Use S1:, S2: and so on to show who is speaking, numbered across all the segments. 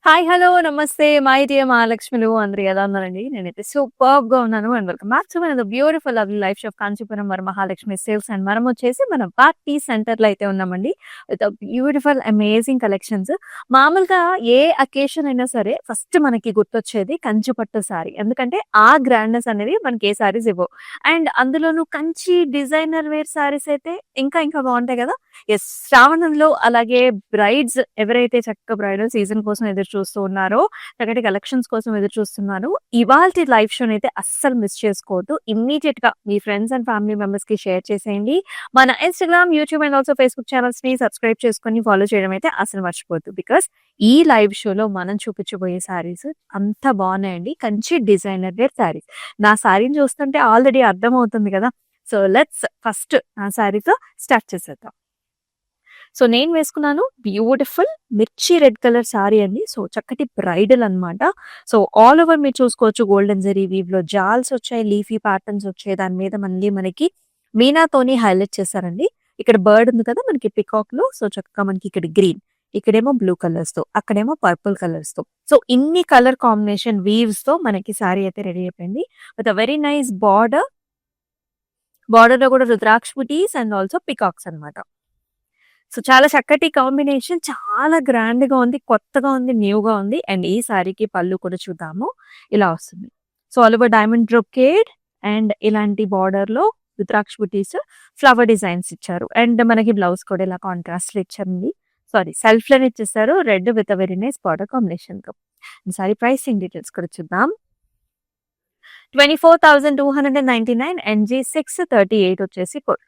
S1: Hi! Hello! నమస్తే! My dear మహాలక్ష్ములు అందరూ ఎలా ఉన్నారండి? నేనైతే సూపర్బ్‌గా ఉన్నాను. And welcome back to another beautiful lovely life show Kanchipuram Varamahalakshmi sales and మనమొచ్చేసి మనం పార్టీ సెంటర్‌లో అయితే ఉన్నామండి. With beautiful amazing collections. మామూలుగా ఏ అకేషన్ అయినా సరే ఫస్ట్ మనకి గుర్తొచ్చేది కంచి పట్టు సారీ. ఎందుకంటే ఆ గ్రాండ్‌నెస్ అనేది మనకి ఏ సారీస్ ఇవ్వవు. అండ్ అందులోనూ కంచి డిజైనర్ వేర్ సారీస్ అయితే ఇంకా ఇంకా బావుంటాయి గదా! యెస్. శ్రావణంలో అలాగే బ్రైడ్స్ ఎవరైతే చక్కగా బ్రైడల్ సీజన్ కోసం ఎదురు చూస్తూ ఉన్నారో, చక్కటి కలెక్షన్స్ కోసం ఎదురు చూస్తున్నారో, ఇవాల్టి లైవ్ షోనైతే అస్సలు మిస్ చేసుకోవద్దు. ఇమ్మీడియేట్‌గా మీ ఫ్రెండ్స్ అండ్ ఫ్యామిలీ మెంబర్స్‌కి షేర్ చేసేయండి. మన Instagram, YouTube and also Facebook ఛానెల్స్‌ని సబ్స్క్రైబ్ చేసుకొని ఫాలో చేయడం అయితే అసలు మర్చిపోవద్దు. బికాస్ ఈ లైవ్ షోలో మనం చూపించబోయే సారీస్ అంత బావున్నాయండి. Kanchi designer wear saris. నా సారీని చూస్తుంటే ఆల్రెడీ అర్థమవుతుంది గదా! సో, లెట్స్ ఫస్ట్ నా సారీతో స్టార్ట్ చేసేద్దాం. సో, నేను వేసుకున్నాను బ్యూటిఫుల్ మిర్చి రెడ్ కలర్ సారీ అండి. సో, చక్కటి బ్రైడల్ అనమాట. సో, ఆల్ ఓవర్ మీరు చూసుకోవచ్చు గోల్డెన్ జరీ వీవ్‌లో జాల్స్ వచ్చాయి, లీఫీ ప్యాటర్న్స్ వచ్చాయి. దాని మీద మళ్ళీ మనకి మీనాతోని హైలైట్ చేశారండి. ఇక్కడ బర్డ్ ఉంది కదా! మనకి పికాక్‌లో. సో, చక్కగా మనకి ఇక్కడ గ్రీన్, ఇక్కడేమో బ్లూ కలర్స్‌తో, అక్కడేమో పర్పుల్ కలర్స్‌తో. సో, ఇన్ని కలర్ కాంబినేషన్ వీవ్స్‌తో మనకి సారీ అయితే రెడీ అయిపోయింది. With a very nice border. బార్డర్‌లో కూడా రుద్రాక్ష బుటీస్ అండ్ ఆల్సో పికాక్స్ అనమాట. సో, చాలా చక్కటి కాంబినేషన్. చాలా గ్రాండ్‌గా ఉంది. కొత్తగా ఉంది. న్యూగా ఉంది. అండ్ ఈ సారీకి పళ్ళు కూడా చూద్దాము. ఇలా వస్తుంది. So, all over diamond brocade and ఇలాంటి బార్డర్‌లో రుద్రాక్ష బుటీస్, ఫ్లవర్ డిజైన్స్ ఇచ్చారు. అండ్ మనకి బ్లౌజ్ కూడా ఇలా కాంట్రాస్ట్‌లో ఇచ్చారండి. సారీ సెల్ఫ్‌లోనే ఇచ్చేసారు. Red with a very nice border కాంబినేషన్‌తో. ఈ సారీ ప్రైసింగ్ డీటెయిల్స్ కూడా చూద్దాం. 24,299 NG638 వచ్చేసి కోడ్.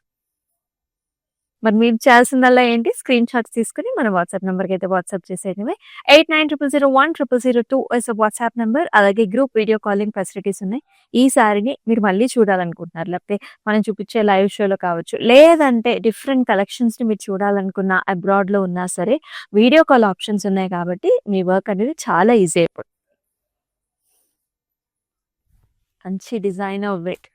S1: మరి మీరు చేయాల్సిందల్లా ఏంటి? స్క్రీన్ షాట్స్ తీసుకొని మన వాట్సాప్ నంబర్‌కైతే వాట్సాప్ చేసేయడమే. 8900010002 ఇస్ వాట్సాప్ నంబర్. అలాగే గ్రూప్ వీడియో కాలింగ్ ఫెసిలిటీస్ ఉన్నాయి. ఈ సారీని మీరు మళ్ళీ చూడాలనుకుంటున్నారు. లేకపోతే మనం చూపించే లైవ్ షోలో కావచ్చు. లేదంటే డిఫరెంట్ కలెక్షన్స్‌ని మీరు చూడాలనుకున్న అబ్రాడ్‌లో ఉన్నా సరే వీడియో కాల్ ఆప్షన్స్ ఉన్నాయి కాబట్టి మీ వర్క్ అనేది చాలా ఈజీ అయిపోతుంది. మంచి designer weight.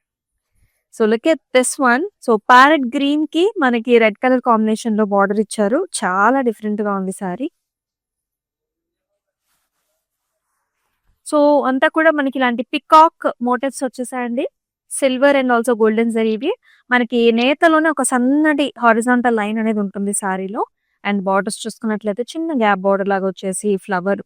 S1: So, look at this one. So, parrot గ్రీన్‌కి మనకి రెడ్ కలర్ కాంబినేషన్‌లో బార్డర్ ఇచ్చారు. చాలా డిఫరెంట్‌గా ఉంది సారీ. సో, అంతా కూడా మనకి ఇలాంటి పికాక్ మోటివ్స్ వచ్చేసాయండి. సిల్వర్ అండ్ ఆల్సో గోల్డెన్ జరీవి. మనకి నేతలోనే ఒక సన్నటి హారిజాంటల్ లైన్ అనేది ఉంటుంది సారీలో. అండ్ బార్డర్స్ చూసుకున్నట్లయితే చిన్న గ్యాప్ బార్డర్ లాగా వచ్చేసి ఫ్లవర్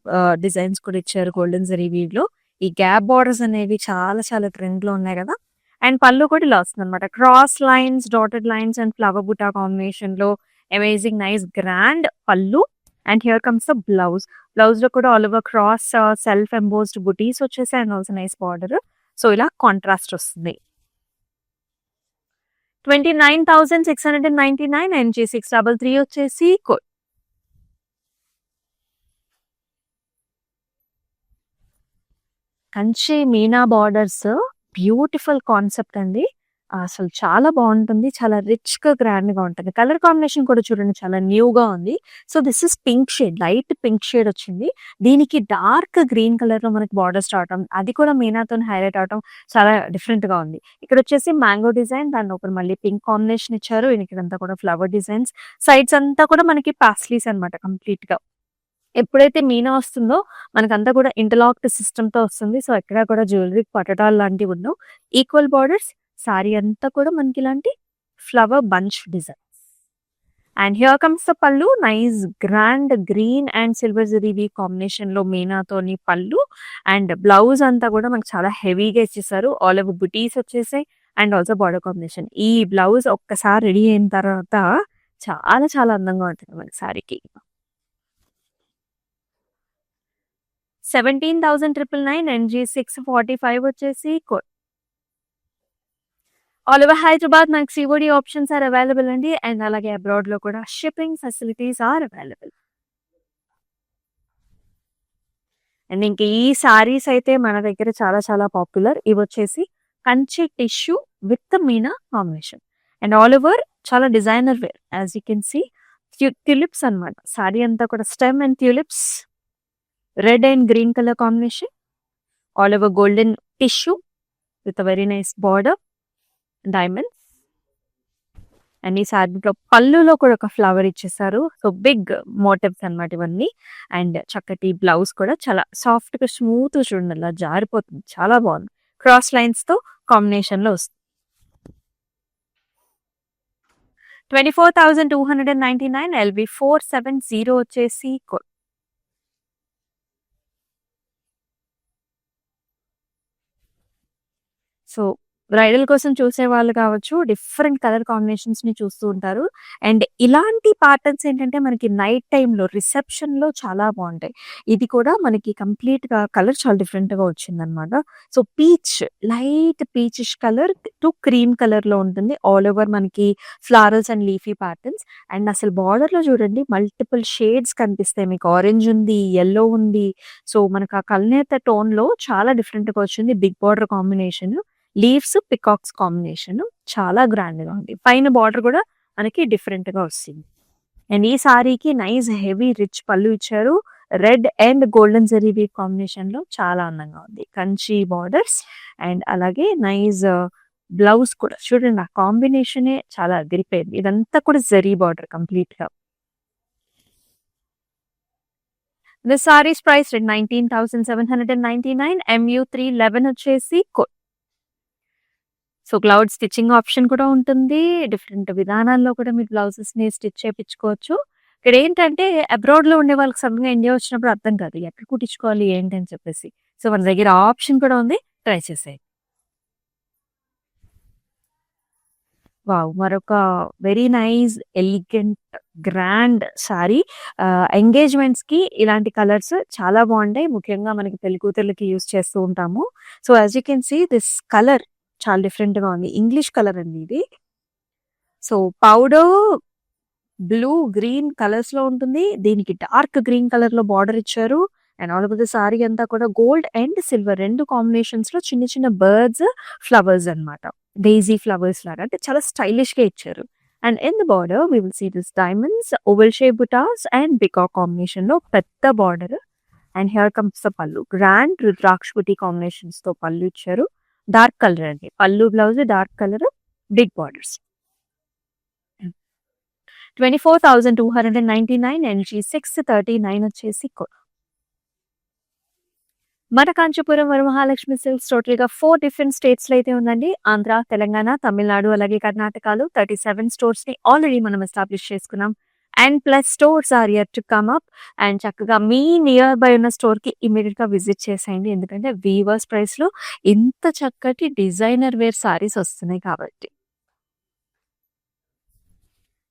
S1: డిజైన్స్ కూడా ఇచ్చారు గోల్డెన్ జరీ వీవ్‌లో. ఈ గ్యాప్ బార్డర్స్ అనేవి చాలా చాలా ట్రెండ్‌లో ఉన్నాయి గదా! అండ్ పళ్ళు కూడా ఇలా వస్తుందన్నమాట. Cross lines, dotted lines and flower buta కాంబినేషన్‌లో అమేజింగ్ నైస్ గ్రాండ్ పళ్ళు. And here comes the blouse. బ్లౌజ్‌లో కూడా all over cross self embossed బుటీస్ వచ్చేసాయి and also nice border. So, ఇలా కాంట్రాస్ట్ వస్తుంది. 29,699 NG633 వచ్చేసి code. Kanchi Meena borders beautiful concept అండి. అసలు చాలా బావుంటుంది. చాలా రిచ్‌గా, గ్రాండ్‌గా ఉంటుంది. కలర్ కాంబినేషన్ కూడా చూడండి చాలా న్యూగా ఉంది. So, this is pink shade. Light pink shade వచ్చింది. దీనికి డార్క్ గ్రీన్ కలర్‌లో మనకి బార్డర్స్ రావటం, అది కూడా మీనాతోని హైలైట్ అవ్వటం చాలా డిఫరెంట్‌గా ఉంది. ఇక్కడొచ్చేసి మ్యాంగో డిజైన్, దాని లోపల మళ్ళీ పింక్ కాంబినేషన్ ఇచ్చారు. ఇక్కడంతా కూడా ఫ్లవర్ డిజైన్స్. సైడ్స్ అంతా కూడా మనకి పాస్లీస్ అనమాట కంప్లీట్‌గా. ఎప్పుడైతే మీనా వస్తుందో మనకంతా కూడా ఇంటర్లాక్డ్ సిస్టమ్‌తో వస్తుంది. సో, ఎక్కడా కూడా జ్యువెల్లరీకి పట్టడాలు లాంటివి ఉండవు. Equal borders. సారీ అంతా కూడా మనకి ఇలాంటి flower bunch design. And here comes the pallu. Nice grand green and silver zari కాంబినేషన్‌లో మీనాతోని పల్లు. అండ్ బ్లౌజ్ అంతా కూడా మనకు చాలా హెవీగా ఇచ్చేసారు. ఆల్ ఓవర్ బుటీస్ వచ్చేసాయి. And also border combination. ఈ బ్లౌజ్ ఒక్కసారి రెడీ అయిన తర్వాత చాలా చాలా అందంగా ఉంటుంది మన సారీకి. 17,999 NG645 వచ్చేసి కోడ్. ఆల్ ఓవర్ హైదరాబాద్ మనకి సీఓడీ ఆప్షన్స్ ఆర్ అవైలబుల్ అండి. అండ్ అలాగే అబ్రాడ్‌లో కూడా shipping facilities are available. And ఇంక ఈ సారీస్ అయితే మన దగ్గర చాలా చాలా పాపులర్. ఇవొచ్చేసి Kanchi tissue with meena combination. And all over చాలా designer wear. As you can see tulips అన్నమాట. సారీ అంతా కూడా stem and tulips. Red and green colour combination. All over golden tissue with a very nice border, diamonds. And ఈ శారీలో పళ్ళులో కూడా ఒక flower ఇచ్చేసారు. సో బిగ్ మోటివ్స్ అన్నమాట ఇవన్నీ. అండ్ చక్కటి బ్లౌజ్ కూడా చాలా సాఫ్ట్‌గా స్మూత్‌గా చూడండి అలా జారిపోతుంది. చాలా బాగుంది. క్రాస్ లైన్స్‌తో కాంబినేషన్‌లో వస్తుంది. 24,299 ఎల్‌బి 470 వచ్చేసి సో బ్రైడల్ కోసం చూసేవాళ్ళు కావచ్చు, డిఫరెంట్ కలర్ కాంబినేషన్స్‌ని చూస్తూ ఉంటారు. అండ్ ఇలాంటి ప్యాటర్న్స్ ఏంటంటే మనకి నైట్ టైమ్‌లో రిసెప్షన్‌లో చాలా బావుంటాయి. ఇది కూడా మనకి కంప్లీట్‌గా కలర్ చాలా డిఫరెంట్‌గా వచ్చిందనమాట. So light peachish colour to cream కలర్‌లో ఉంటుంది. ఆల్ ఓవర్ మనకి flowers and leafy patterns. And అసలు బార్డర్‌లో చూడండి మల్టిపుల్ షేడ్స్ కనిపిస్తాయి. మీకు ఆరెంజ్ ఉంది, యెల్లో ఉంది. సో మనకు ఆ కల్నేత టోన్‌లో చాలా డిఫరెంట్‌గా వచ్చింది. Big border combination. Leaves, peacocks combination చాలా గ్రాండ్‌గా ఉంది. పైన బార్డర్ కూడా మనకి డిఫరెంట్‌గా వస్తుంది. అండ్ ఈ సారీకి నైస్ హెవీ రిచ్ పళ్ళు ఇచ్చారు. Red and golden zari weave కాంబినేషన్‌లో చాలా అందంగా ఉంది. కంచి బార్డర్స్ అండ్ అలాగే నైస్ బ్లౌజ్ కూడా చూడండి ఆ కాంబినేషనే చాలా అదిరిపోయింది. ఇదంతా కూడా జరీ బార్డర్ కంప్లీట్‌గా. దిస్ సారీస్ ప్రైస్ 19,799 MU 311 వచ్చేసి సో క్లౌడ్ స్టిచ్చింగ్ ఆప్షన్ కూడా ఉంటుంది. డిఫరెంట్ విధానాల్లో కూడా మీరు బ్లౌజెస్‌ని స్టిచ్ చేపించుకోవచ్చు. ఇక్కడేంటంటే అబ్రాడ్‌లో ఉండే వాళ్ళకి సడెన్‌గా ఇండియా వచ్చినప్పుడు అర్థం కాదు. ఎక్కడ కుట్టించుకోవాలి ఏంటి అని చెప్పేసి. సో మన దగ్గర ఆప్షన్ కూడా ఉంది. ట్రై చేసేయండి. వావ్! మరొక very nice elegant grand sari. ఎంగేజ్‌మెంట్స్‌కి ఇలాంటి కలర్స్ చాలా బావుంటాయి. ముఖ్యంగా మనకి పెళ్లి కూతుర్లకి యూజ్ చేస్తూ ఉంటాము. So as you can see this colour చాలా డిఫరెంట్‌గా ఉంది. ఇంగ్లీష్ కలర్ అండి ఇది. సో పౌడర్ బ్లూ, గ్రీన్ కలర్స్‌లో ఉంటుంది. దీనికి డార్క్ గ్రీన్ కలర్‌లో బార్డర్ ఇచ్చారు. And all over the sorry అంతా కూడా గోల్డ్ అండ్ సిల్వర్ 2 కాంబినేషన్స్‌లో చిన్న చిన్న బర్డ్స్, ఫ్లవర్స్ అన్నమాట. డెయిజీ ఫ్లవర్స్ లాగా అంటే చాలా స్టైలిష్‌గా ఇచ్చారు. And in the border we will see this diamonds, oval shape butas and peacock కాంబినేషన్‌లో పెద్ద border. And here comes the pallu. Grand rudraksha buti కాంబినేషన్స్‌తో పల్లు ఇచ్చారు. డార్క్ కలర్ అండి. Pallu blouse dark colour, big borders. 24,299 NG 639 వచ్చేసి మన కాంచీపురం వరమహాలక్ష్మి సిల్క్స్ టోటల్‌గా 4 డిఫరెంట్ స్టేట్స్‌లో అయితే ఉందండి. ఆంధ్ర, తెలంగాణ, తమిళనాడు అలాగే కర్ణాటకలో 37 స్టోర్స్‌ని ఆల్రెడీ మనం ఎస్టాబ్లిష్ చేసుకున్నాం. And plus stores are yet to come up. And చక్కగా మీ నియర్ బై ఉన్న స్టోర్‌కి ఇమ్మీడియేట్‌గా విజిట్ చేసేయండి. ఎందుకంటే వీవర్స్ ప్రైస్‌లో ఇంత చక్కటి డిజైనర్ వేర్ సారీస్ వస్తున్నాయి కాబట్టి.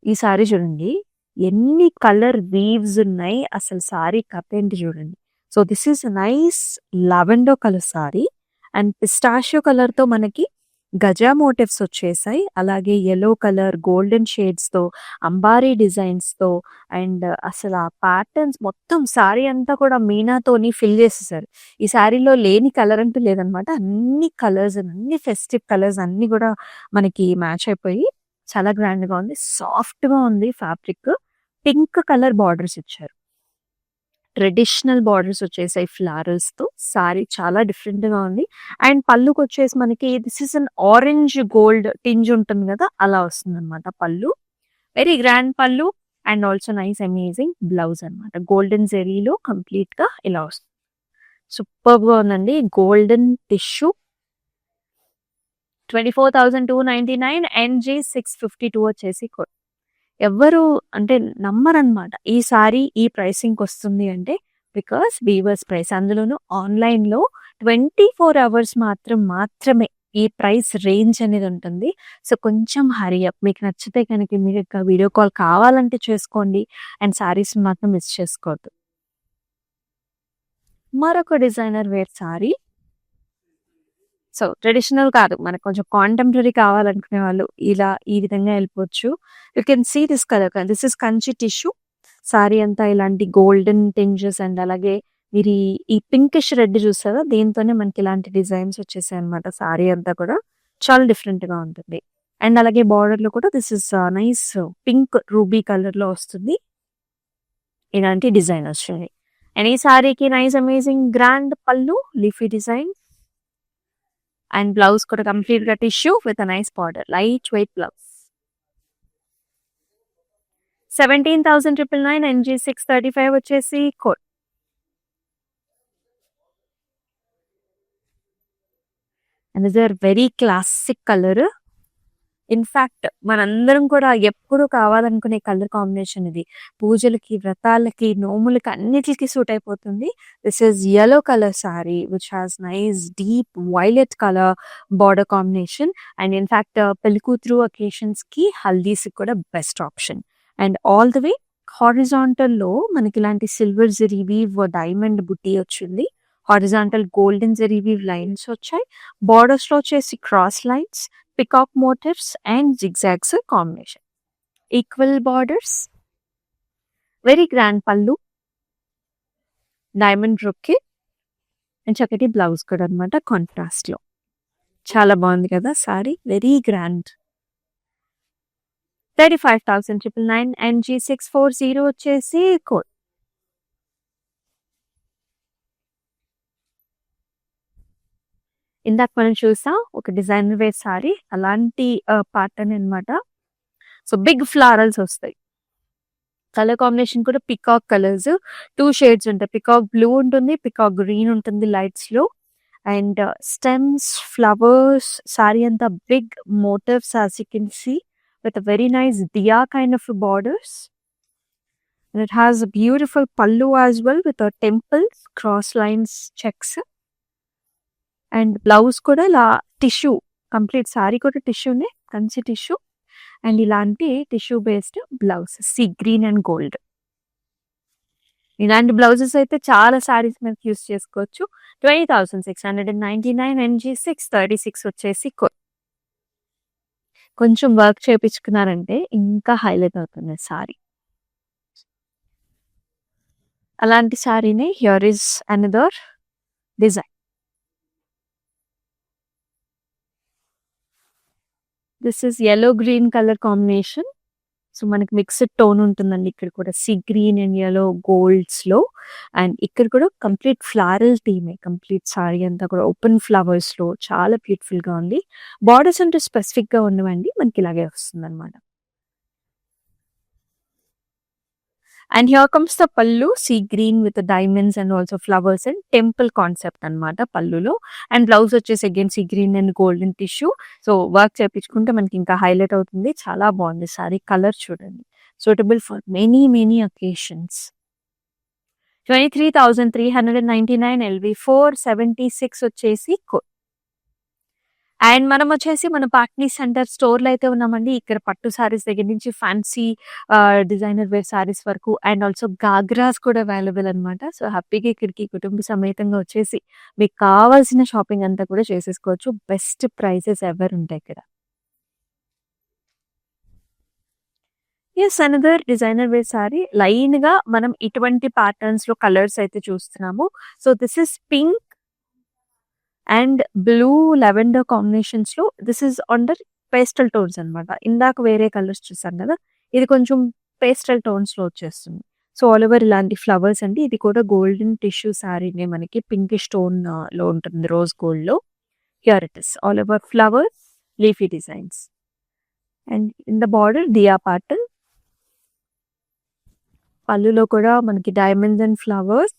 S1: ఈ సారీ చూడండి. ఎన్ని కలర్ వీవ్స్ ఉన్నాయి. అసలు సారీ కథేంటి చూడండి. So this is nice lavender colour sorry. And pistachio కలర్‌తో మనకి గజా మోటివ్స్ వచ్చేసాయి. అలాగే యెల్లో కలర్, గోల్డెన్ షేడ్స్‌తో, అంబారీ డిజైన్స్‌తో అండ్ అసలు ఆ ప్యాటర్న్స్ మొత్తం సారీ అంతా కూడా మీనాతోని ఫిల్ చేసేసారు. ఈ సారీలో లేని కలర్ అంటూ లేదనమాట. అన్ని కలర్స్, అన్ని ఫెస్టివ్ కలర్స్ అన్నీ కూడా మనకి మ్యాచ్ అయిపోయి చాలా గ్రాండ్‌గా ఉంది. సాఫ్ట్‌గా ఉంది ఫ్యాబ్రిక్. పింక్ కలర్ బార్డర్స్ ఇచ్చారు. ట్రెడిషనల్ బార్డర్స్ వచ్చేసాయి ఫ్లవర్స్‌తో. సారీ చాలా డిఫరెంట్‌గా ఉంది. అండ్ పళ్ళుకొచ్చేసి మనకి this is an orange gold tinge ఉంటుంది కదా! అలా వస్తుందన్నమాట పళ్ళు. వెరీ గ్రాండ్ పళ్ళు and also nice amazing blouse అన్నమాట. గోల్డెన్ జెరీలో కంప్లీట్‌గా ఇలా వస్తుంది. సూపర్బ్‌గా ఉందండి. గోల్డెన్ టిష్యూ 24,299 NG 652 వచ్చేసి ఎవ్వరు అంటే నమ్మరనమాట. ఈ సారీ ఈ ప్రైసింగ్‌కొస్తుంది అంటే బికాస్ వీవర్స్ ప్రైస్. అందులోనూ ఆన్‌లైన్‌లో 24 అవర్స్ మాత్రమే ఈ ప్రైస్ రేంజ్ అనేది ఉంటుంది. సో కొంచెం హరీ అప్. మీకు నచ్చితే కనుక ఇమ్మీడియేట్‌గా వీడియో కాల్ కావాలంటే చేసుకోండి. అండ్ సారీస్‌ని మాత్రం మిస్ చేసుకోవద్దు. మరొక designer wear saree. So traditional కాదు. మనకు కొంచెం కాంటెంపరరీ కావాలనుకునే వాళ్ళు ఇలా ఈ విధంగా వెళ్ళిపోవచ్చు. You can see this colour. This is Kanchi tissue. Saree అంతా ఇలాంటి గోల్డెన్ టింజెస్ అండ్ అలాగే మీరు ఈ పింకిష్ రెడ్ చూసారా? దీంతోనే మనకి ఇలాంటి డిజైన్స్ వచ్చేసాయన్నమాట. సారీ అంతా కూడా చాలా డిఫరెంట్‌గా ఉంటుంది. అండ్ అలాగే బార్డర్‌లో కూడా this is nice pink ruby కలర్‌లో వస్తుంది. ఇలాంటి డిజైన్ వచ్చింది. అండ్ ఈ సారీకి నైస్ అమేజింగ్ గ్రాండ్ పళ్ళు, లీఫీ డిజైన్. అండ్ బ్లౌజ్ కూడా కంప్లీట్‌గా tissue with a nice border. Light weight blouse. 17,999 NG635 వచ్చేసి code. Another very classic colour. In fact మనందరం కూడా ఎప్పుడు కావాలనుకునే కలర్ కాంబినేషన్ ఇది. పూజలకి, వ్రతాలకి, నోములకి అన్నిట్లికి సూట్ అయిపోతుంది. This is yellow colour sorry which has nice deep violet colour border combination. And in fact పెళ్లికూతురు అకేషన్స్‌కి, హల్దీస్‌కి కూడా best option. And all the way హారిజాంటల్‌లో మనకి ఇలాంటి silver zari weave diamond butti వచ్చింది. Horizontal golden zari weave lines వచ్చాయి. బార్డర్స్‌లో వచ్చేసి cross lines, peacock motifs and zigzags combination. Equal borders, very grand pallu, diamond రొక్కే అండ్ చక్కటి బ్లౌజ్ కూడా అనమాట కాంట్రాస్ట్‌లో. చాలా బాగుంది కదా సారీ, వెరీ గ్రాండ్. 35,999 NG640 వచ్చేసి కోడ్. ఇందాక మనం చూసాం ఒక డిజైనర్ వేర్ సారీ, అలాంటి ప్యాటర్న్ అనమాట. సో బిగ్ ఫ్లారల్స్ వస్తాయి. కలర్ కాంబినేషన్ కూడా పికాక్ కలర్స్, 2 షేడ్స్ ఉంటాయి. పికాక్ బ్లూ ఉంటుంది, పికాక్ గ్రీన్ ఉంటుంది లైట్స్‌లో. అండ్ స్టెమ్స్, ఫ్లవర్స్, సారీ అంతా big motifs as you can see with a very nice diya kind of borders. And it has a beautiful pallu as well with a temples, cross lines, checks. And blouse కూడా ఇలా tissue, complete sorry కూడా టిష్యూనే, Kanchi tissue. And ఇలాంటి tissue based blouse, see green and gold. ఇలాంటి blouses అయితే చాలా సారీస్ మీద use చేసుకోవచ్చు. 20,699 NG636 వచ్చేసి కొంచెం వర్క్ చేపించుకున్నారంటే ఇంకా హైలైట్ అవుతుంది సారీ. అలాంటి సారీనే here is another design. This is yellow green colour combination. So మనకి మిక్స్డ్ టోన్ ఉంటుందండి ఇక్కడ కూడా, సీ గ్రీన్ అండ్ యెల్లో గోల్డ్స్‌లో. అండ్ ఇక్కడ కూడా కంప్లీట్ ఫ్లారల్ థీమే, కంప్లీట్ సారీ అంతా కూడా ఓపెన్ ఫ్లవర్స్‌లో చాలా బ్యూటిఫుల్‌గా ఉంది. బార్డర్స్ అంటూ స్పెసిఫిక్‌గా ఉండవండి, మనకి ఇలాగే వస్తుందన్నమాట. And here comes the pallu, sea green with diamonds and also flowers and temple concept అనమాట పల్లులో. అండ్ బ్లౌజ్ వచ్చేసి again sea green and golden tissue. So work చేపించుకుంటే మనకి ఇంకా హైలైట్ అవుతుంది. చాలా బాగుంది సారీ. కలర్ చూడండి, suitable for many many occasions. 23,399 LV476 వచ్చేసి అండ్ మనం వచ్చేసి మన పాట్నీ సెంటర్ స్టోర్‌లో అయితే ఉన్నామండి. ఇక్కడ పట్టు సారీస్ దగ్గర నుంచి ఫ్యాన్సీ డిజైనర్ వేర్ సారీస్ వరకు అండ్ ఆల్సో గాగ్రాస్ కూడా అవైలబుల్ అనమాట. సో హ్యాపీగా ఇక్కడికి కుటుంబ సమేతంగా వచ్చేసి మీకు కావాల్సిన షాపింగ్ అంతా కూడా చేసేసుకోవచ్చు. బెస్ట్ ప్రైసెస్ ఎవర్ ఉంటాయి ఇక్కడ. Yes, another designer wear sari. లైన్‌గా మనం ఇటువంటి ప్యాటర్న్స్‌లో కలర్స్ అయితే చూస్తున్నాము. So this is pink and blue lavender కాంబినేషన్స్‌లో. This is under pastel tones అనమాట. ఇందాక వేరే కలర్స్ చూసాం కదా, ఇది కొంచెం పేస్టల్ టోన్స్‌లో వచ్చేస్తుంది. సో ఆల్ ఓవర్ ఇలాంటి ఫ్లవర్స్ అండి. ఇది కూడా గోల్డెన్ టిష్యూ సారీనే, మనకి పింకిష్ టోన్‌లో ఉంటుంది, రోజ్ గోల్డ్‌లో. Here it is all over flowers, leafy designs and in the border diya pattern. పళ్ళులో కూడా మనకి డైమండ్స్ అండ్ ఫ్లవర్స్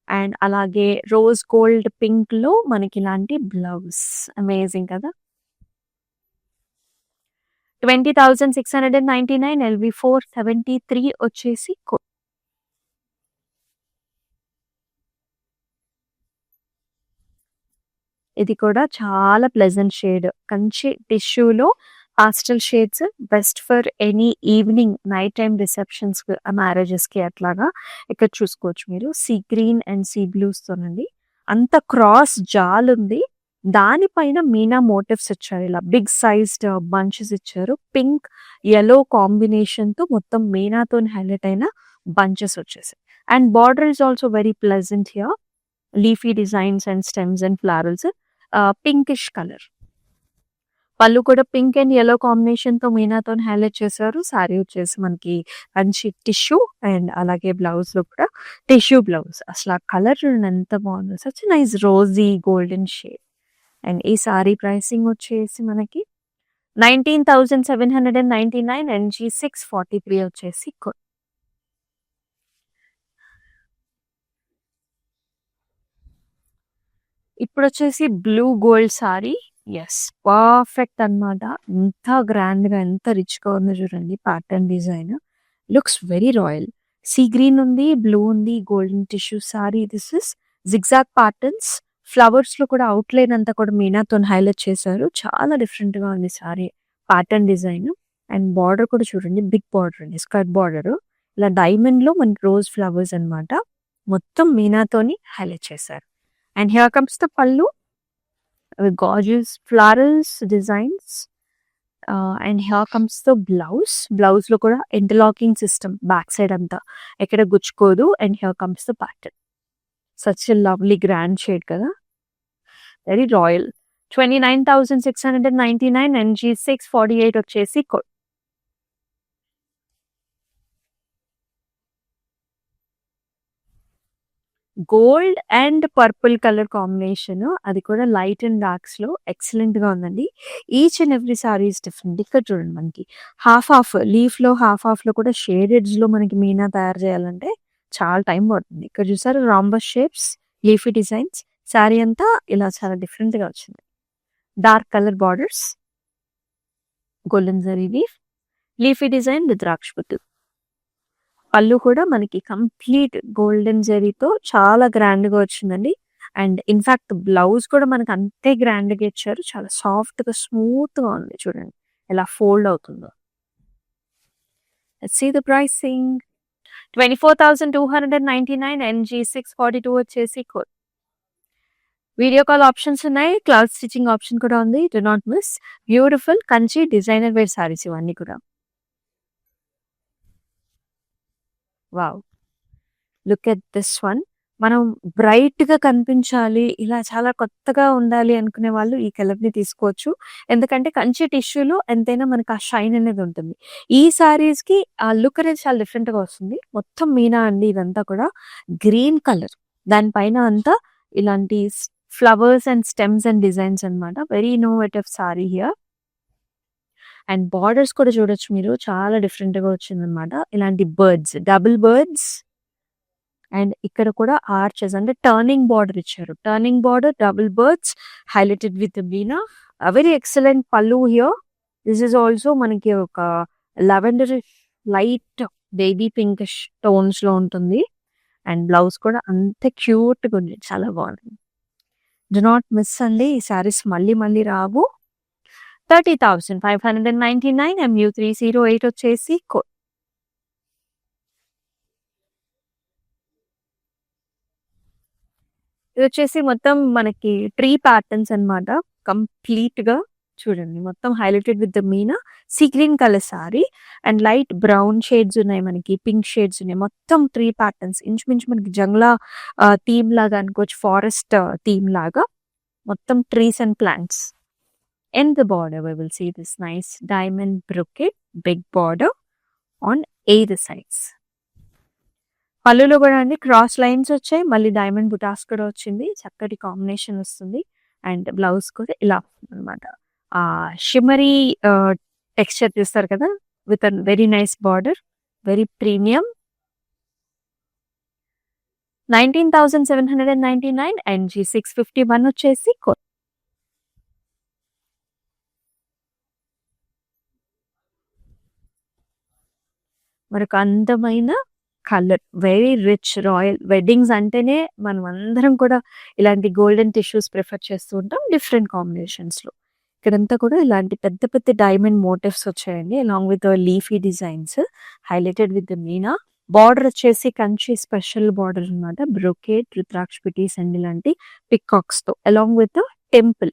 S1: అండ్ అలాగే రోజ్ గోల్డ్ పింక్‌లో మనకి ఇలాంటి బ్లౌజ్. అమేజింగ్ కదా! 20,699 LV473 వచ్చేసి ఇది కూడా చాలా ప్లెజెంట్ షేడ్, కంచి టిష్యూలో pastel shades, best for any evening night time receptions, మ్యారేజెస్‌కి అట్లాగా ఇక్కడ చూసుకోవచ్చు మీరు. సీ గ్రీన్ అండ్ సీ బ్లూస్తోనండి. అంత క్రాస్ జాల్ ఉంది. దానిపైన మీనా మోటివ్స్ ఇచ్చారు, ఇలా బిగ్ సైజ్డ్ బంచెస్ ఇచ్చారు. పింక్ యెల్లో కాంబినేషన్‌తో మొత్తం మీనాతోని హైలైట్ అయిన బంచెస్ వచ్చేసాయి. And border is also very pleasant here. Leafy designs and stems and flowers, pinkish colour. Pallu కూడా పింక్ అండ్ యెల్లో కాంబినేషన్‌తో మీనాతోని హైలైట్ చేశారు. సారీ వచ్చేసి మనకి కంచి టిష్యూ అండ్ అలాగే బ్లౌజ్‌లో కూడా టిష్యూ బ్లౌజ్. అసలు ఆ కలర్ చూడండి ఎంత బాగుందో, such nice rosy golden shade. And ఈ సారీ ప్రైసింగ్ వచ్చేసి మనకి 19,799 NG 643 వచ్చేసి కోడ్. ఇప్పుడొచ్చేసి blue gold sari. Yes. Perfect అన్నమాట. ఎంత గ్రాండ్‌గా, ఎంత రిచ్‌గా ఉందో చూడండి pattern design. Looks very royal. Sea green ఉంది, బ్లూ ఉంది, golden tissue sari. This is zigzag patterns. ఫ్లవర్స్‌లో కూడా అవుట్‌లైన్ అంతా కూడా మీనాతోని హైలైట్ చేశారు. చాలా డిఫరెంట్‌గా ఉంది sorry pattern design. And border కూడా చూడండి బిగ్ బార్డర్ అండి. Skirt border. ఇలా డైమండ్‌లో మనకి రోజ్ ఫ్లవర్స్ అన్నమాట. మొత్తం మీనాతోని హైలైట్ చేశారు. And here comes the pallu with gorgeous florals designs. And here comes the blouse. Blouse లో కూడా interlocking system back side అంతా ఎక్కడ గుచ్చుకోదు. And here comes the pattern. Such a lovely grand shade కదా. Very royal. 29,699 NG 648 వచ్చేసి code. Gold and purple colour combination. అది కూడా light and డార్క్స్‌లో ఎక్సలెంట్‌గా ఉందండి. Each and every sorry is different. ఇక్కడ చూడండి మనకి హాఫ్ లీఫ్‌లో హాఫ్‌లో కూడా షేడెడ్స్‌లో మనకి మీనా తయారు చేయాలంటే చాలా టైం పడుతుంది. ఇక్కడ చూసారా rhombus shapes, leafy designs. Sari అంతా ఇలా చాలా డిఫరెంట్‌గా వచ్చింది. Dark colour borders, golden zari leaf, leafy design rudraksha బుట్టు. పళ్ళు కూడా మనకి కంప్లీట్ గోల్డెన్ జరీతో చాలా గ్రాండ్‌గా వచ్చిందండి. అండ్ ఇన్‌ఫాక్ట్ బ్లౌజ్ కూడా మనకు అంతే గ్రాండ్‌గా ఇచ్చారు. చాలా సాఫ్ట్‌గా, స్మూత్‌గా ఉంది చూడండి. ఎలా ఫోల్డ్ అవుతుందో. Let's see the pricing. 24,299 NG 642 వచ్చేసి కోడ్. వీడియో కాల్ ఆప్షన్స్ ఉన్నాయి. క్లౌడ్ స్టిచింగ్ ఆప్షన్ కూడా ఉంది. Do not miss. Beautiful Kanchi designer wear sarees ఇవన్నీ కూడా. Wow! Look at this one. మనం బ్రైట్‌గా కనిపించాలి, ఇలా చాలా కొత్తగా ఉండాలి అనుకునే వాళ్ళు ఈ కలర్‌ని తీసుకోవచ్చు. ఎందుకంటే కంచి టిష్యూలో ఎంతైనా మనకు ఆ షైన్ అనేది ఉంటుంది. ఈ సారీస్‌కి ఆ లుక్ అనేది చాలా డిఫరెంట్‌గా వస్తుంది. మొత్తం మీనా అండి ఇదంతా కూడా. Green colour. దానిపైన అంతా ఇలాంటి flowers and stems and designs అన్నమాట. Very innovative sari here. And borders కూడా చూడొచ్చు మీరు. చాలా డిఫరెంట్‌గా వచ్చిందన్నమాట. ఇలాంటి బర్డ్స్, డబుల్ బర్డ్స్. అండ్ ఇక్కడ కూడా ఆర్చెస్ అంటే టర్నింగ్ బార్డర్ ఇచ్చారు. Turning border, double birds highlighted with Meena. Very excellent పల్లు హియర్. దిస్ ఈస్ ఆల్సో మనకి ఒక లావెండరిష్ లైట్ బేబీ పింకిష్ టోన్స్‌లో ఉంటుంది. అండ్ బ్లౌజ్ కూడా అంతే క్యూట్‌గా ఉంది. చాలా బాగుంది. డు నాట్ మిస్ అండి. ఈ సారీస్ మళ్ళీ మళ్ళీ రావు. 30,599 MU 308 వచ్చేసి కోడ్. ఇది వచ్చేసి మొత్తం మనకి ట్రీ ప్యాటర్న్స్ అన్నమాట. కంప్లీట్‌గా చూడండి. మొత్తం highlighted with the Meena. Sea green colour sorry and light brown shades ఉన్నాయి మనకి. పింక్ షేడ్స్ ఉన్నాయి. మొత్తం ట్రీ ప్యాటర్న్స్ ఇంచుమించు మనకి జంగ్లా థీమ్ లాగా అనుకోవచ్చు. ఫారెస్ట్ థీమ్ లాగా. మొత్తం trees and plants. In the border, we will see this nice diamond brocade, big border on either sides. పళ్ళులో కూడా అండి క్రాస్ లైన్స్ వచ్చాయి. మళ్ళీ డైమండ్ బుటాస్ కూడా వచ్చింది. చక్కటి కాంబినేషన్ వస్తుంది. అండ్ బ్లౌజ్ కూడా ఇలా అనమాట. షిమ్మరీ టెక్స్చర్ చూస్తారు కదా with a very nice border. Very premium. 19,799 NG 651 వచ్చేసి కోడ్. మరొక అందమైన colour. Very rich royal. Weddings అంటేనే మనం అందరం కూడా ఇలాంటి గోల్డెన్ టిష్యూస్ ప్రిఫర్ చేస్తూ ఉంటాం డిఫరెంట్ కాంబినేషన్స్‌లో. ఇక్కడంతా కూడా ఇలాంటి పెద్ద పెద్ద డైమండ్ మోటివ్స్ వచ్చాయండి. Along with leafy designs highlighted with the meena. Border వచ్చేసి కంచి స్పెషల్ బార్డర్ అన్నమాట. బ్రొకేడ్, రుద్రాక్ష పిటీస్ అండ్ ఇలాంటి పికాక్స్‌తో along with the temple.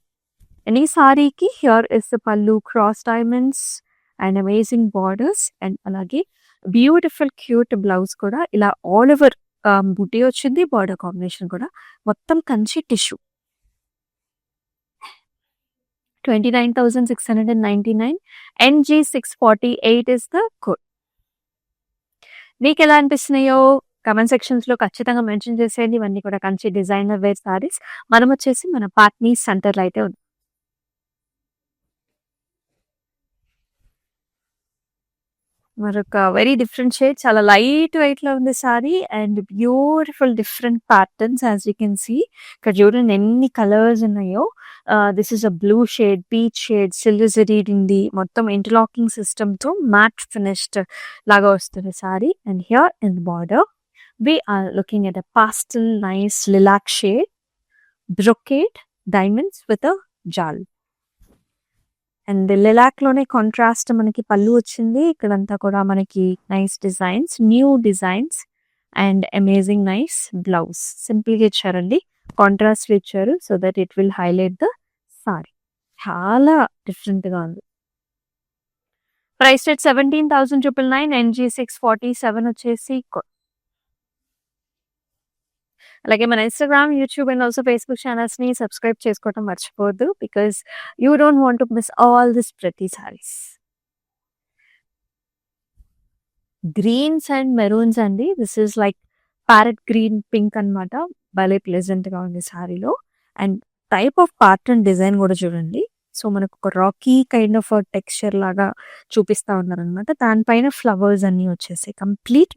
S1: And ఈ సారీకి here is the pallu, cross diamonds and amazing borders and అలాగే బ్యూటిఫుల్ క్యూట్ బ్లౌజ్ కూడా ఇలా ఆల్ ఓవర్ బుటీ వచ్చింది. బార్డర్ కాంబినేషన్ కూడా మొత్తం Kanchi tissue. 29,699 NG 648 is the code. మీకు ఎలా అనిపిస్తున్నాయో కమెంట్ సెక్షన్స్‌లో ఖచ్చితంగా మెన్షన్ చేసేయండి. ఇవన్నీ కూడా కంచి డిజైనర్ వేర్ సారీస్. మనం వచ్చేసి మన పాట్నీ సెంటర్‌లో అయితే ఉన్నాం. మరొక వెరీ డిఫరెంట్ షేడ్, చాలా లైట్ వెయిట్‌లో ఉంది sari and beautiful different patterns as you can see. ఇక్కడ చూడండి ఎన్ని కలర్స్ ఉన్నాయో. This is a blue shade, peach shade, silver జరీడ్ ఉంది. మొత్తం ఇంటర్లాకింగ్ సిస్టమ్‌తో మ్యాట్ ఫినిష్డ్ లాగా వస్తుంది sari. And here in the border we are looking at a pastel nice lilac shade, brocade diamonds with a jal. And lilac లోనే contrast మనకి పళ్ళు వచ్చింది. ఇక్కడంతా కూడా మనకి nice designs, new designs and amazing nice blouse. Simple గా ఇచ్చారండి, contrast ఇచ్చారు so that it will highlight the sorry. చాలా డిఫరెంట్ గా ఉంది. Price rate 17,999. NG 647 వచ్చేసి. అలాగే మన Instagram, YouTube and also Facebook ఛానల్స్‌ని సబ్స్క్రైబ్ చేసుకోవడం మర్చిపోవద్దు. Because you don't want to miss all this pretty saris. Greens and maroons అండి. This is like parrot green, pink అన్నమాట. భలే ప్లెజెంట్‌గా ఉంది సారీలో. And type of pattern design కూడా చూడండి. సో మనకు ఒక రాకీ కైండ్ ఆఫ్ టెక్స్చర్ లాగా చూపిస్తా ఉన్నారనమాట. దానిపైన ఫ్లవర్స్ అన్నీ వచ్చేసాయి. కంప్లీట్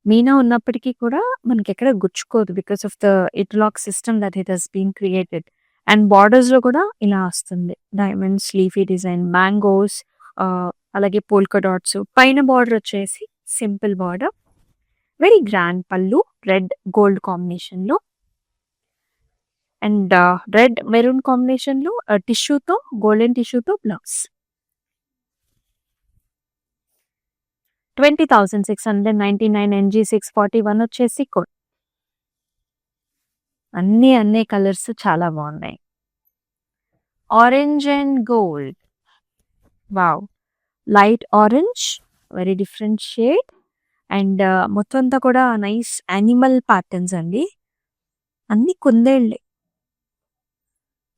S1: మీనా ఉన్నప్పటికీ కూడా మనకి ఎక్కడ గుచ్చుకోదు because of the interlock system that it has been created. And borders లో కూడా ఇలా వస్తుంది, డైమండ్స్, లీఫీ డిజైన్, మ్యాంగోస్, అలాగే పోల్కా డాట్స్. పైన బార్డర్ వచ్చేసి simple border, very grand pallu, red gold combination లో అండ్ రెడ్ మెరూన్ కాంబినేషన్ లో టిష్యూతో, గోల్డెన్ టిష్యూతో బ్లౌజ్. 20,699. NG 641 వచ్చేసి కోడ్. అన్ని కలర్స్ చాలా బాగున్నాయి. Orange and gold, wow, light orange, very different shade. And మొత్తం అంతా కూడా నైస్ యానిమల్ ప్యాటర్న్స్ అండి. అన్ని కుందేళ్ళే,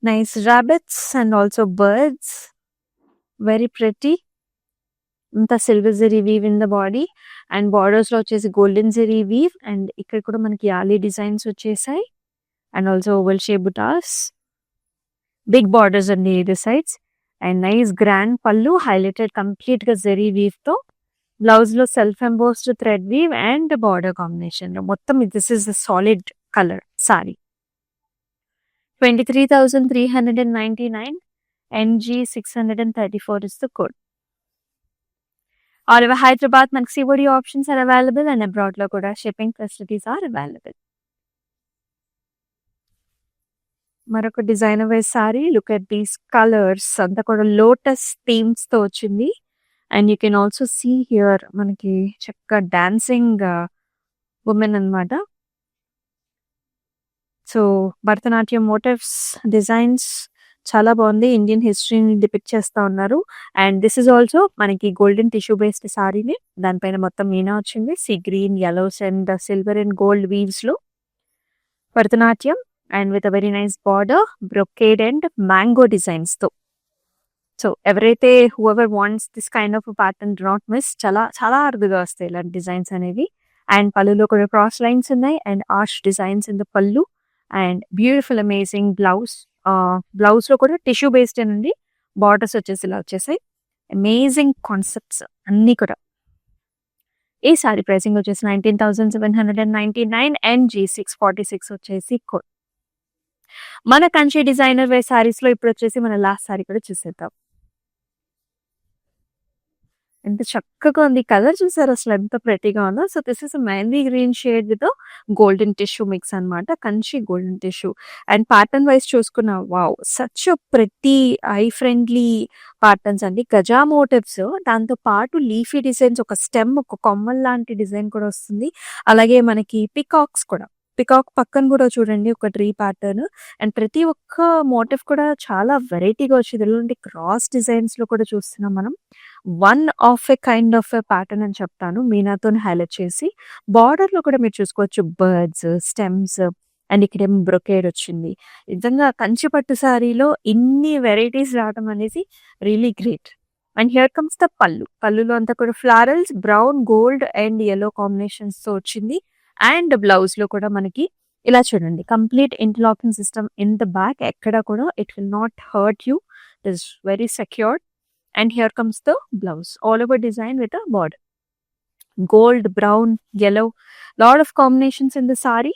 S1: nice rabbits and also birds, very pretty. ఇంత silver zari weave in the body and borders లో వచ్చేసి గోల్డెన్ జరీ వీవ్. అండ్ ఇక్కడ కూడా మనకి ఆలీ డిజైన్స్ వచ్చేసాయి and also oval shape butas, big borders అండి ఇది sides. And nice grand pallu, highlighted complete గా జరీ వీవ్ తో. బ్లౌజ్ లో self embossed thread weave and border combination లో మొత్తం this is the solid colour sorry. 23,399. NG 634 is the code. All over Hyderabad, మనకి COD options are available and abroad లో కూడా shipping facilities are available. మరొక designer wear sari. Look at these colours, అంతా కూడా lotus themes తో వచ్చింది. And you can also see here మనకి చక్కగా డాన్సింగ్ ఉమెన్ అన్నమాట. సో భరతనాట్యం మోటివ్స్, డిజైన్స్ చాలా బాగుంది. ఇండియన్ హిస్టరీని డిపిక్ట్ చేస్తా ఉన్నారు. అండ్ దిస్ ఇస్ ఆల్సో మనకి గోల్డెన్ టిష్యూ బేస్డ్ సారీని, దానిపైన మొత్తం మీనా వచ్చింది. Sea green, yellows and silver and gold weaves లో Bharatanatyam and with a very nice border, brocade and mango designs తో. సో ఎవరైతే whoever wants this kind of pattern do not miss. చాలా చాలా అరుదుగా వస్తాయి ఇలాంటి డిజైన్స్ అనేవి. అండ్ పళ్ళులో కూడా క్రాస్ లైన్స్ ఉన్నాయి and arch designs in the pallu and beautiful amazing blouse. Blouse లో కూడా టిష్యూ బేస్డ్ అండి. బార్డర్స్ వచ్చేసి ఇలా వచ్చేసాయి. అమేజింగ్ కాన్సెప్ట్స్ అన్ని కూడా. ఈ సారీ ప్రైసింగ్ వచ్చేసి 19,799. NG 646 వచ్చేసి కోడ్. మన కంచి డిజైనర్ వేర్ సారీస్ లో ఇప్పుడు వచ్చేసి మన లాస్ట్ సారీ కూడా చూసేద్దాం. ఎంత చక్కగా ఉంది, కలర్ చూసారు అసలు ఎంత ప్రెటీగా ఉందో. So this is mehndi green shade with golden tissue mix అన్నమాట, Kanchi golden tissue. And pattern wise చూసుకున్న wow, such pretty eye friendly patterns అండి. గజా మోటివ్స్, దాంతో పాటు లీఫీ డిజైన్స్, ఒక స్టెమ్, ఒక కొమ్మల్ లాంటి డిజైన్ కూడా వస్తుంది. అలాగే మనకి పికాక్స్ కూడా, పికాక్ పక్కన కూడా చూడండి ఒక ట్రీ ప్యాటర్న్. అండ్ ప్రతి ఒక్క మోటివ్ కూడా చాలా వెరైటీగా వచ్చింది. ఇలాంటి క్రాస్ డిజైన్స్ లో కూడా చూస్తున్నాం మనం. One of a kind of a pattern అని చెప్తాను, మీనాతో హైలైట్ చేసి. బార్డర్ లో కూడా మీరు చూసుకోవచ్చు బర్డ్స్, స్టెమ్స్ అండ్ ఇక్కడేమో బ్రొకేడ్ వచ్చింది. నిజంగా కంచి పట్టు సారీలో ఇన్ని వెరైటీస్ రావడం అనేది really great. And here comes the పళ్ళు. పళ్ళులో అంతా కూడా florals, brown, gold and yellow combinations తో వచ్చింది. అండ్ బ్లౌజ్ లో కూడా మనకి ఇలా చూడండి, complete interlocking system in the back. ఎక్కడ కూడా it will not hurt you, it is very secured. And here comes the blouse, all over design with a border. Gold, brown, yellow, lot of combinations in the sari.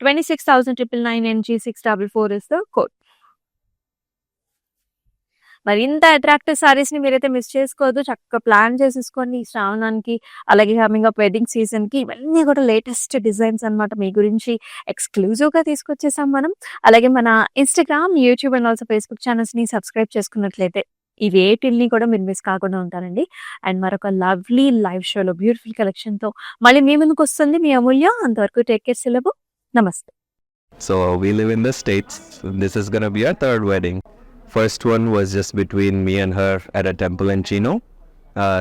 S1: 26,999 NG644 is the code. మరి ఇంత attractive సారీస్ని మీరైతే miss చేసుకోవద్దు. చక్కగా plan చేసేసుకోండి ఈ శ్రావణానికి, అలాగే coming up wedding సీజన్కి. ఇవన్నీ కూడా లేటెస్ట్ డిజైన్స్ అనమాట, మీ గురించి ఎక్స్క్లూజివ్గా తీసుకొచ్చేసాం మనం. అలాగే మన Instagram, YouTube and also Facebook ఛానల్స్ని సబ్స్క్రైబ్ చేసుకున్నట్లయితే ఈ వేటిల్ని కూడా మీరు మిస్ కాకుండా ఉంటారండి. అండ్ మరొక లవ్లీ లైవ్ షోలో బ్యూటిఫుల్ కలెక్షన్తో మళ్ళీ మీ ముందుకు వస్తుంది మీ అమూల్య. అంతవరకు టేక్ కేర్, సెలవు, నమస్తే.
S2: So we live in the States. This is gonna be our third wedding. First one was just between me and her at a temple in Chino.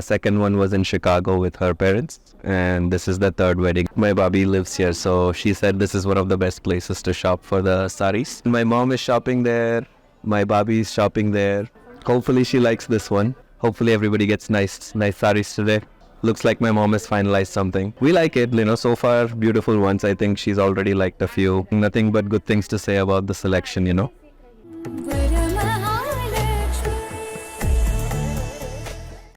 S2: Second one was in Chicago with her parents. And this is the third wedding. My Bobby lives here, so she said this is one of the best places to shop for the saris. My mom is shopping there. My Bobby is shopping there. Hopefully she likes this one. Hopefully everybody gets nice saris today. Looks like my mom has finalized something. We like it, so far beautiful ones. I think she's already liked a few. Nothing but good things to say about the selection,